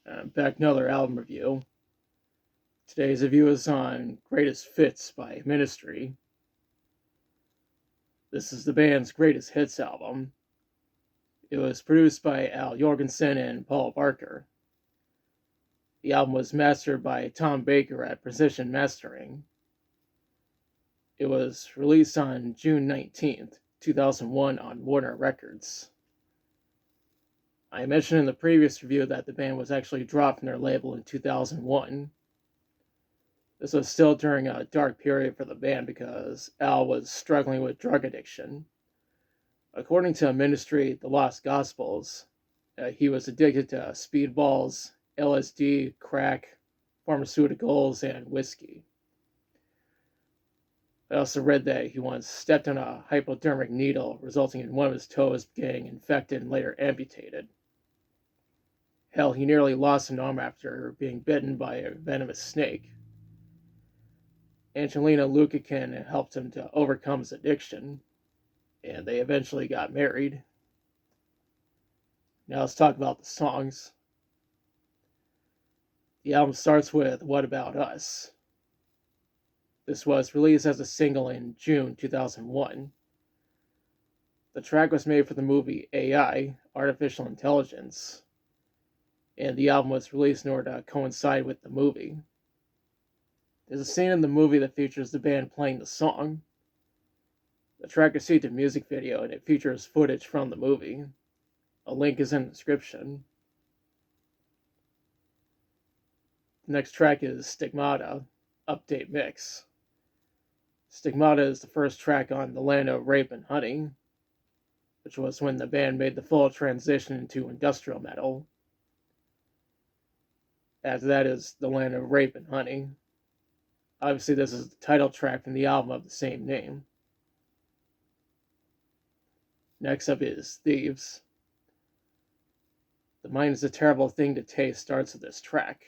Back another album review. Today's review is on Greatest Fits by Ministry. This is the band's greatest hits album. It was produced by Al Jourgensen and Paul Barker. The album was mastered by Tom Baker at Precision Mastering. It was released on June 19th, 2001 on Warner Records. I mentioned in the previous review that the band was actually dropped from their label in 2001. This was still during a dark period for the band because Al was struggling with drug addiction. According to Ministry, The Lost Gospels, he was addicted to speedballs, LSD, crack, pharmaceuticals, and whiskey. I also read that he once stepped on a hypodermic needle, resulting in one of his toes getting infected and later amputated. Hell, he nearly lost an arm after being bitten by a venomous snake. Angelina Lukican helped him to overcome his addiction, and they eventually got married. Now let's talk about the songs. The album starts with What About Us? This was released as a single in June 2001. The track was made for the movie AI, Artificial Intelligence, and the album was released in order to coincide with the movie. There's a scene in the movie that features the band playing the song. The track received a music video and it features footage from the movie. A link is in the description. The next track is Stigmata, Update Mix. Stigmata is the first track on The Land of Rape and Honey, which was when the band made the full transition into industrial metal. After that is The Land of Rape and Honey. Obviously, this is the title track from the album of the same name. Next up is Thieves. The Mind is a Terrible Thing to Taste starts with this track.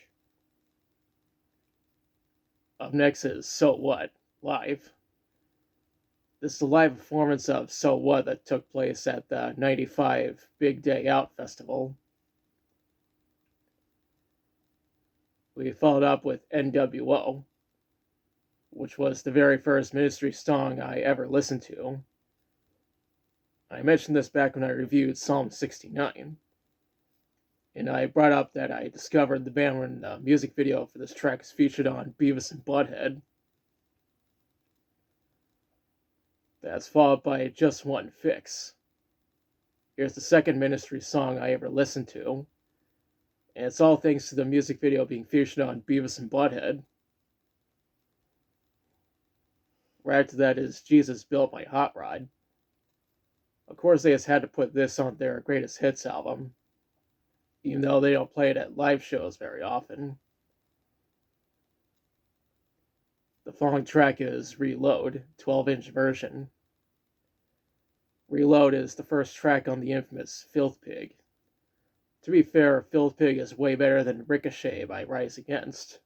Up next is So What, live. This is a live performance of So What that took place at the 95 Big Day Out Festival. We followed up with NWO, which was the very first Ministry song I ever listened to. I mentioned this back when I reviewed Psalm 69. And I brought up that I discovered the band when the music video for this track is featured on Beavis and Butthead. That's followed by Just One Fix. Here's the second Ministry song I ever listened to. And it's all thanks to the music video being featured on Beavis and Butthead. Right after that is Jesus Built My Hot Rod. Of course, they just had to put this on their greatest hits album, even though they don't play it at live shows very often. The following track is Reload, 12-inch version. Reload is the first track on the infamous Filth Pig. To be fair, Filth Pig is way better than Ricochet by Rise Against.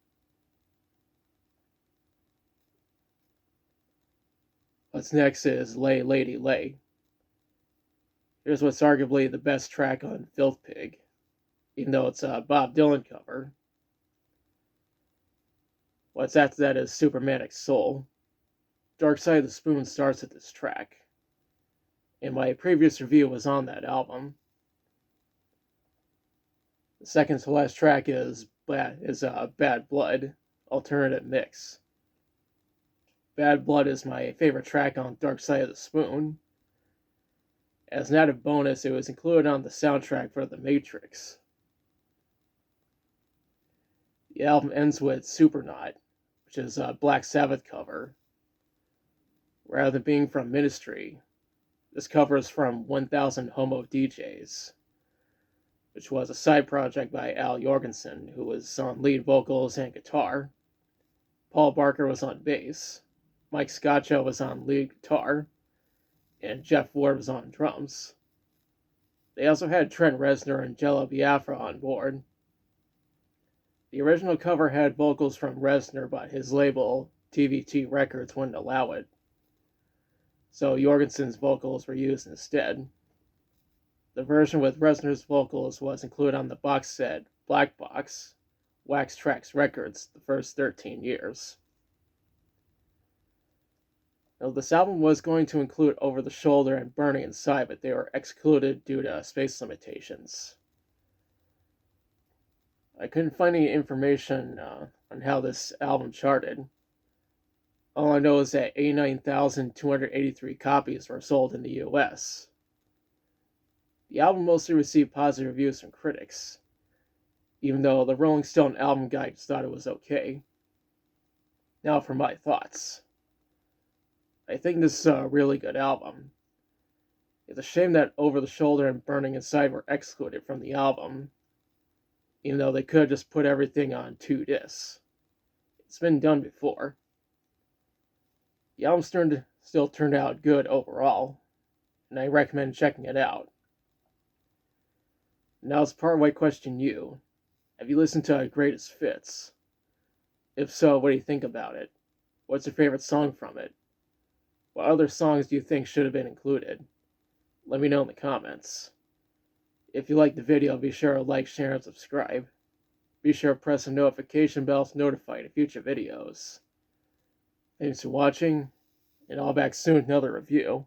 What's next is Lay Lady Lay. Here's what's arguably the best track on Filth Pig, even though it's a Bob Dylan cover. What's after that is Supermanic Soul. Dark Side of the Spoon starts with this track, and my previous review was on that album. The second to last track is Bad Blood, Alternative Mix. Bad Blood is my favorite track on Dark Side of the Spoon. As an added bonus, it was included on the soundtrack for The Matrix. The album ends with Supernaut, which is a Black Sabbath cover. Rather than being from Ministry, this cover is from 1000 Homo DJs, which was a side project by Al Jourgensen, who was on lead vocals and guitar. Paul Barker was on bass. Mike Scaccia was on lead guitar, and Jeff Ward was on drums. They also had Trent Reznor and Jello Biafra on board. The original cover had vocals from Reznor, but his label, TVT Records, wouldn't allow it. So Jorgensen's vocals were used instead. The version with Reznor's vocals was included on the box set Black Box, Wax Trax Records the first 13 years. Now, this album was going to include Over the Shoulder and Burning Inside, but they were excluded due to space limitations. I couldn't find any information on how this album charted. All I know is that 89,283 copies were sold in the US. The album mostly received positive reviews from critics, even though the Rolling Stone album guide thought it was okay. Now for my thoughts. I think this is a really good album. It's a shame that Over the Shoulder and Burning Inside were excluded from the album, even though they could have just put everything on 2 discs. It's been done before. The album still turned out good overall, and I recommend checking it out. Now it's part where I question you. Have you listened to Greatest Fits? If so, what do you think about it? What's your favorite song from it? What other songs do you think should have been included? Let me know in the comments. If you liked the video, be sure to like, share, and subscribe. Be sure to press the notification bell to notify you of future videos. Thanks for watching, and I'll be back soon with another review.